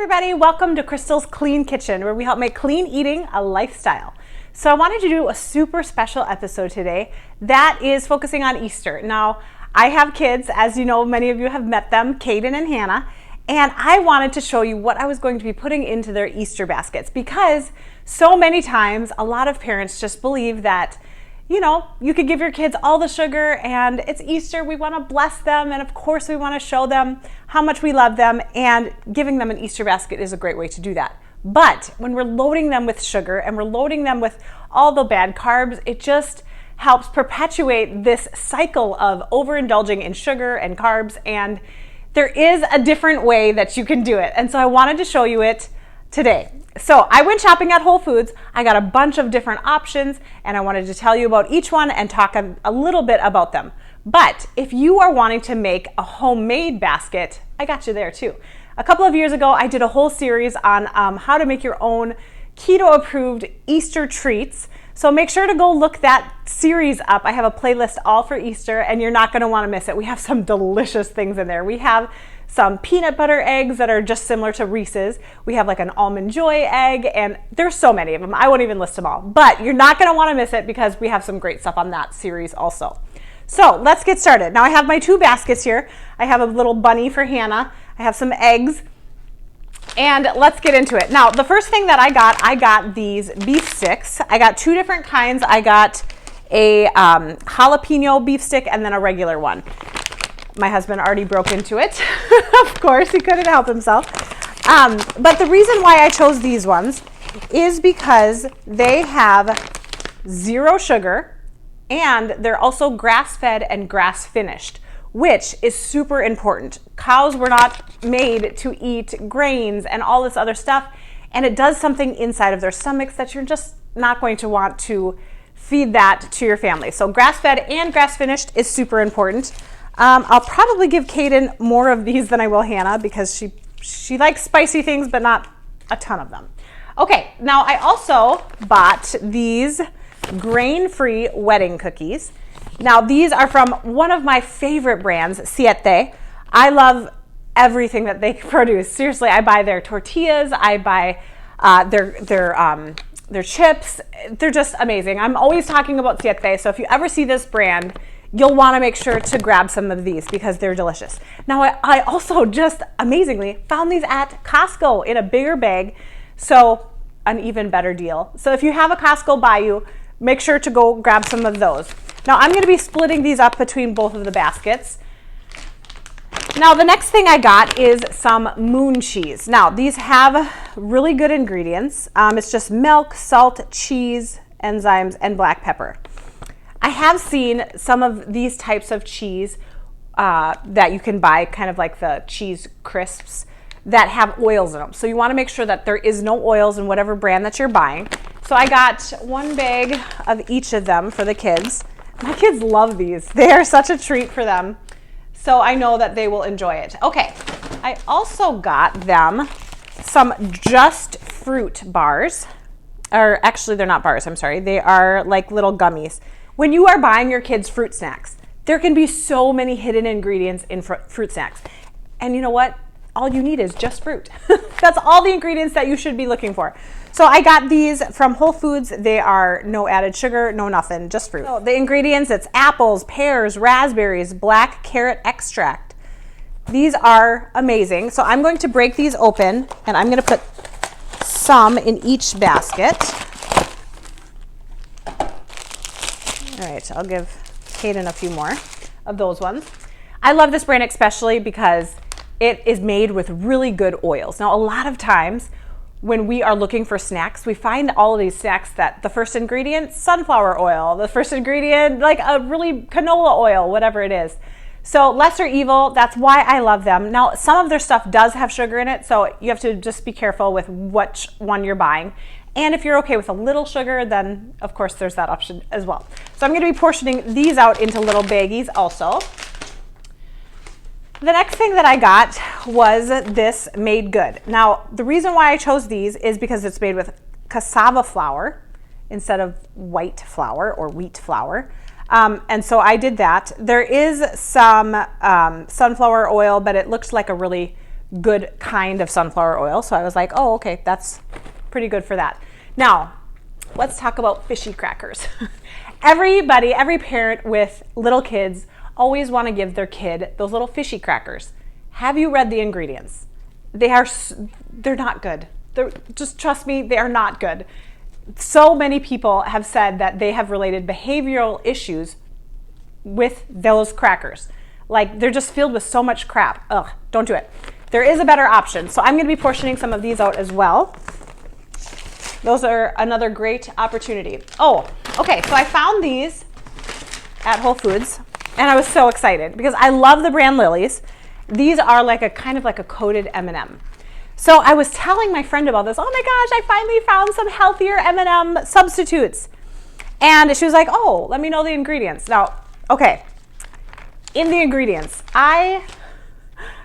Everybody, welcome to Crystal's Clean Kitchen, where we help make clean eating a lifestyle. So I wanted to do a super special episode today that is focusing on Easter. Now, I have kids, as you know, many of you have met them, Caden and Hannah, and I wanted to show you what I was going to be putting into their Easter baskets, because so many times a lot of parents just believe that, you know, you could give your kids all the sugar and it's Easter, we want to bless them, and of course we want to show them how much we love them, and giving them an Easter basket is a great way to do that. But when we're loading them with sugar and we're loading them with all the bad carbs, it just helps perpetuate this cycle of overindulging in sugar and carbs, and there is a different way that you can do it. And so I wanted to show you it today. So I went shopping at Whole Foods. I got a bunch of different options, and I wanted to tell you about each one and talk a little bit about them. But if you are wanting to make a homemade basket, I got you there too. A couple of years ago, I did a whole series on how to make your own keto-approved Easter treats. So make sure to go look that series up. I have a playlist all for Easter, and you're not going to want to miss it. We have some delicious things in there. We have some peanut butter eggs that are just similar to Reese's. We have like an almond joy egg, and there's so many of them. I won't even list them all, but you're not going to want to miss it because we have some great stuff on that series also. So let's get started. Now I have my two baskets here. I have a little bunny for Hannah. I have some eggs, and let's get into it. Now, the first thing that I got these beef sticks. I got two different kinds. I got a jalapeno beef stick and then a regular one. My husband already broke into it. Of course, he couldn't help himself. But the reason why I chose these ones is because they have 0 sugar, and they're also grass-fed and grass-finished, which is super important. Cows were not made to eat grains and all this other stuff, and it does something inside of their stomachs that you're just not going to want to feed that to your family. So grass-fed and grass-finished is super important. I'll probably give Caden more of these than I will Hannah, because she likes spicy things, but not a ton of them. Okay, now I also bought these grain-free wedding cookies. Now these are from one of my favorite brands, Siete. I love everything that they produce. Seriously, I buy their tortillas, I buy their chips. They're just amazing. I'm always talking about Siete, so if you ever see this brand, you'll want to make sure to grab some of these because they're delicious. Now, I also just amazingly found these at Costco in a bigger bag, so an even better deal. So if you have a Costco by you, make sure to go grab some of those. Now, I'm going to be splitting these up between both of the baskets. Now, the next thing I got is some Moon cheese. Now, these have really good ingredients. It's just milk, salt, cheese, enzymes, and black pepper. I have seen some of these types of cheese that you can buy, kind of like the cheese crisps, that have oils in them. So you want to make sure that there is no oils in whatever brand that you're buying. So I got one bag of each of them for the kids. My kids love these. They are such a treat for them. So I know that they will enjoy it. Okay, I also got them some Just Fruit bars. Or actually, they're not bars, I'm sorry. They are like little gummies. When you are buying your kids fruit snacks, there can be so many hidden ingredients in fruit snacks. And you know what? All you need is just fruit. That's all the ingredients that you should be looking for. So I got these from Whole Foods. They are no added sugar, no nothing, just fruit. So the ingredients, it's apples, pears, raspberries, black carrot extract. These are amazing. So I'm going to break these open, and I'm going to put some in each basket. All right, I'll give Caden a few more of those ones. I love this brand especially because it is made with really good oils. Now, a lot of times when we are looking for snacks, we find all of these snacks that the first ingredient, sunflower oil, the first ingredient, like a really canola oil, whatever it is. So lesser evil, that's why I love them. Now, some of their stuff does have sugar in it, so you have to just be careful with which one you're buying. And if you're okay with a little sugar, then of course there's that option as well. So I'm going to be portioning these out into little baggies also. The next thing that I got was this Made Good. Now, the reason why I chose these is because it's made with cassava flour instead of white flour or wheat flour. And so I did that. There is some sunflower oil, but it looks like a really good kind of sunflower oil. So I was like, oh, okay, that's pretty good for that. Now, let's talk about fishy crackers. Everybody, every parent with little kids always want to give their kid those little fishy crackers. Have you read the ingredients? They're not good. Just trust me, they are not good. So many people have said that they have related behavioral issues with those crackers. Like, they're just filled with so much crap. Ugh, don't do it. There is a better option. So I'm going to be portioning some of these out as well. Those are another great opportunity. Oh, okay. So I found these at Whole Foods, and I was so excited because I love the brand Lily's. These are like a kind of like a coated M&M. So I was telling my friend about this. Oh my gosh, I finally found some healthier M&M substitutes. And she was like, oh, let me know the ingredients. Now, okay, in the ingredients, I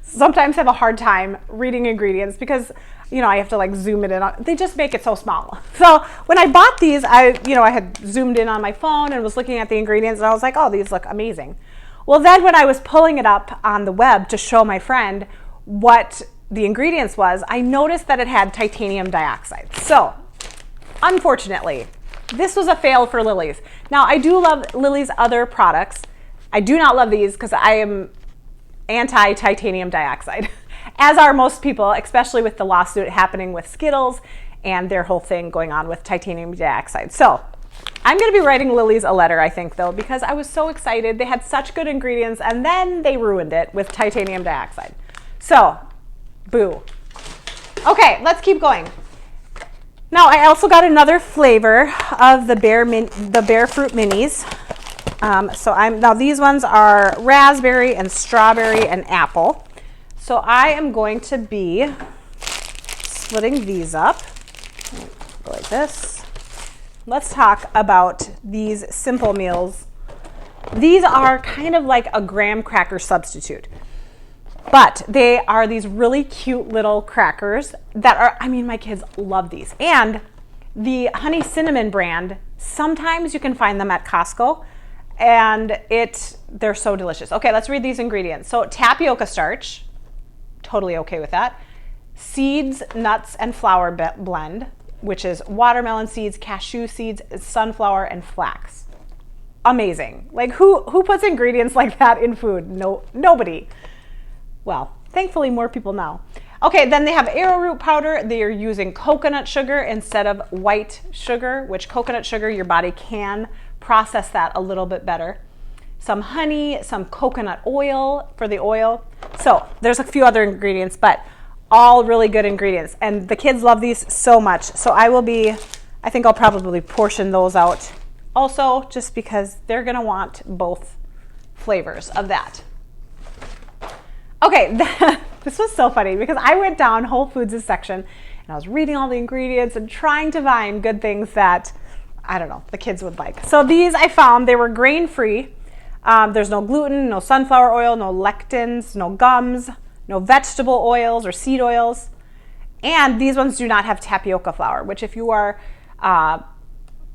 sometimes have a hard time reading ingredients because, you know, I have to like zoom it in. They just make it so small. So when I bought these, I had zoomed in on my phone and was looking at the ingredients, and I was like, oh, these look amazing. Well, then when I was pulling it up on the web to show my friend what the ingredients was, I noticed that it had titanium dioxide. So unfortunately, this was a fail for Lily's. Now, I do love Lily's other products. I do not love these because I am anti-titanium dioxide, as are most people, especially with the lawsuit happening with Skittles and their whole thing going on with titanium dioxide. So I'm going to be writing Lily's a letter, I think, though, because I was so excited. They had such good ingredients, and then they ruined it with titanium dioxide. So, boo. Okay, let's keep going. Now, I also got another flavor of the Bear Fruit Minis. Now these ones are raspberry and strawberry and apple. So I am going to be splitting these up. Go like this. Let's talk about these Simple Meals. These are kind of like a graham cracker substitute, but they are these really cute little crackers that are, I mean, my kids love these. And the Honey Cinnamon brand, sometimes you can find them at Costco, and they're so delicious. Okay, let's read these ingredients. So tapioca starch, totally okay with that. Seeds, nuts, and flour blend, which is watermelon seeds, cashew seeds, sunflower, and flax. Amazing. Like, who puts ingredients like that in food? No, nobody. Well, thankfully more people now. Okay, then they have arrowroot powder. They are using coconut sugar instead of white sugar, which coconut sugar, your body can process that a little bit better. Some honey, some coconut oil for the oil. So there's a few other ingredients, but all really good ingredients. And the kids love these so much. So I think I'll probably portion those out also, just because they're gonna want both flavors of that. Okay, this was so funny because I went down Whole Foods' section and I was reading all the ingredients and trying to find good things that, I don't know, the kids would like. So these I found, they were grain-free. There's no gluten, no sunflower oil, no lectins, no gums, no vegetable oils or seed oils. And these ones do not have tapioca flour, which if you are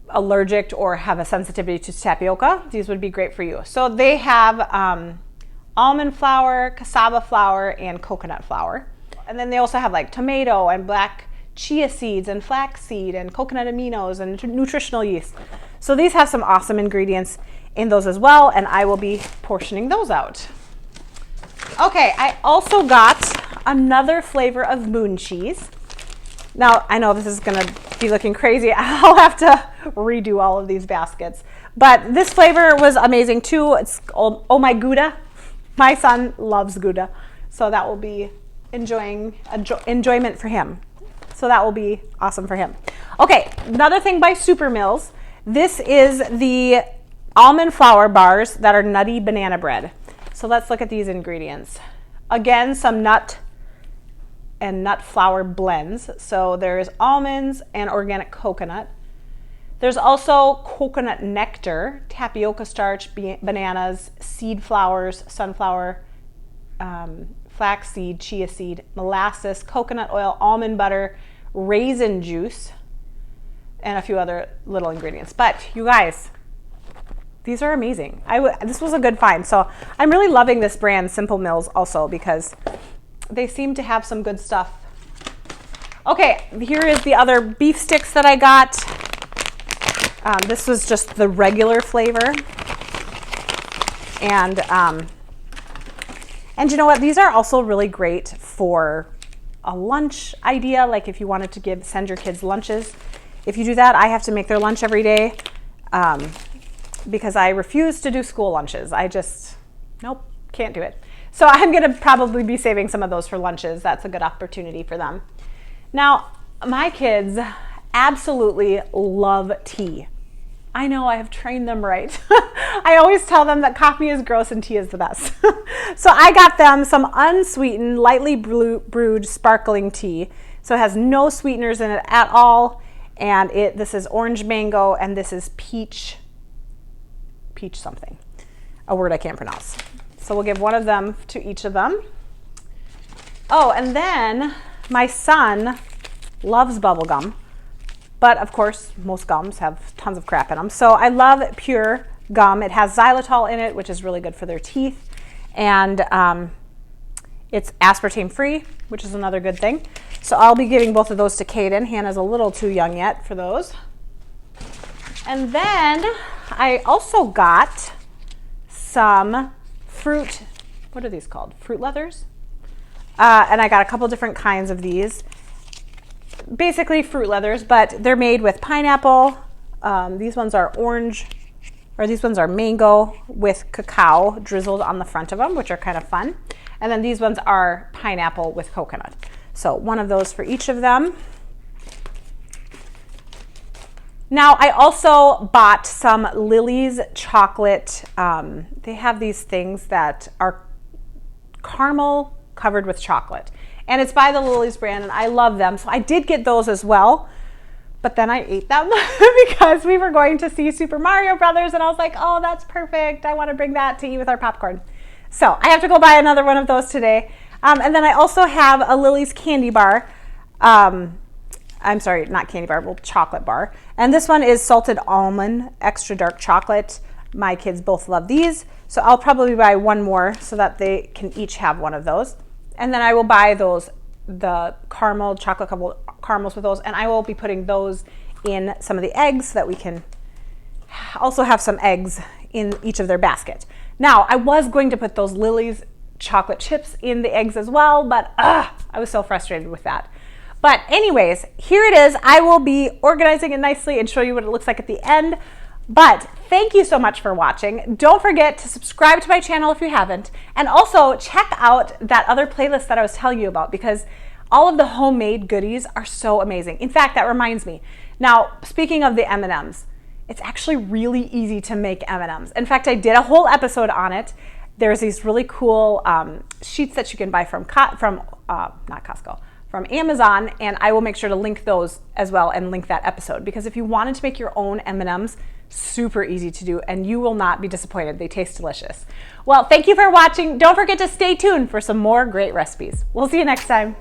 allergic or have a sensitivity to tapioca, these would be great for you. So they have almond flour, cassava flour, and coconut flour. And then they also have like tomato and black chia seeds and flaxseed and coconut aminos and nutritional yeast. So these have some awesome ingredients in those as well, and I will be portioning those out. Okay, I also got another flavor of moon cheese. Now, I know this is gonna be looking crazy. I'll have to redo all of these baskets, but this flavor was amazing too. It's Oh My Gouda. My son loves Gouda, so that will be enjoyment for him. So that will be awesome for him. Okay, another thing by Super Mills. This is the almond flour bars that are nutty banana bread. So let's look at these ingredients. Again, some nut and nut flour blends. So there's almonds and organic coconut. There's also coconut nectar, tapioca starch, bananas, seed flours, sunflower, flaxseed, chia seed, molasses, coconut oil, almond butter, raisin juice, and a few other little ingredients. But you guys, these are amazing. This was a good find. So I'm really loving this brand, Simple Mills, also because they seem to have some good stuff. Okay, here is the other beef sticks that I got. This was just the regular flavor. And you know what? These are also really great for a lunch idea. Like if you wanted to send your kids lunches. If you do that, I have to make their lunch every day because I refuse to do school lunches. Nope, can't do it. So I'm gonna probably be saving some of those for lunches. That's a good opportunity for them. Now, my kids absolutely love tea. I know, I have trained them right. I always tell them that coffee is gross and tea is the best. So I got them some unsweetened, lightly brewed sparkling tea. So it has no sweeteners in it at all. And this is orange mango and this is peach something, a word I can't pronounce. So we'll give one of them to each of them. Oh, and then my son loves bubble gum. But of course, most gums have tons of crap in them. So I love Pure gum. It has xylitol in it, which is really good for their teeth. And it's aspartame free, which is another good thing. So I'll be giving both of those to Kaden. Hannah's a little too young yet for those. And then I also got some fruit, what are these called? Fruit leathers? And I got a couple different kinds of these. Basically fruit leathers, but they're made with pineapple. These ones are orange, or these ones are mango with cacao drizzled on the front of them, which are kind of fun. And then these ones are pineapple with coconut. So one of those for each of them. Now I also bought some Lily's chocolate. They have these things that are caramel covered with chocolate. And it's by the Lily's brand, and I love them. So I did get those as well, but then I ate them because we were going to see Super Mario Brothers, and I was like, oh, that's perfect. I want to bring that to eat with our popcorn. So I have to go buy another one of those today. And then I also have a Lily's candy bar. I'm sorry, not candy bar, well, chocolate bar. And this one is salted almond, extra dark chocolate. My kids both love these. So I'll probably buy one more so that they can each have one of those. And then I will buy the caramel, chocolate caramels with those, and I will be putting those in some of the eggs so that we can also have some eggs in each of their basket. Now, I was going to put those Lily's chocolate chips in the eggs as well, but I was so frustrated with that. But anyways, here it is. I will be organizing it nicely and show you what it looks like at the end. But thank you so much for watching. Don't forget to subscribe to my channel if you haven't. And also check out that other playlist that I was telling you about because all of the homemade goodies are so amazing. In fact, that reminds me. Now, speaking of the M&Ms, it's actually really easy to make M&Ms. In fact, I did a whole episode on it. There's these really cool sheets that you can buy from Amazon, and I will make sure to link those as well and link that episode because if you wanted to make your own M&Ms, super easy to do and you will not be disappointed. They taste delicious. Well, thank you for watching. Don't forget to stay tuned for some more great recipes. We'll see you next time.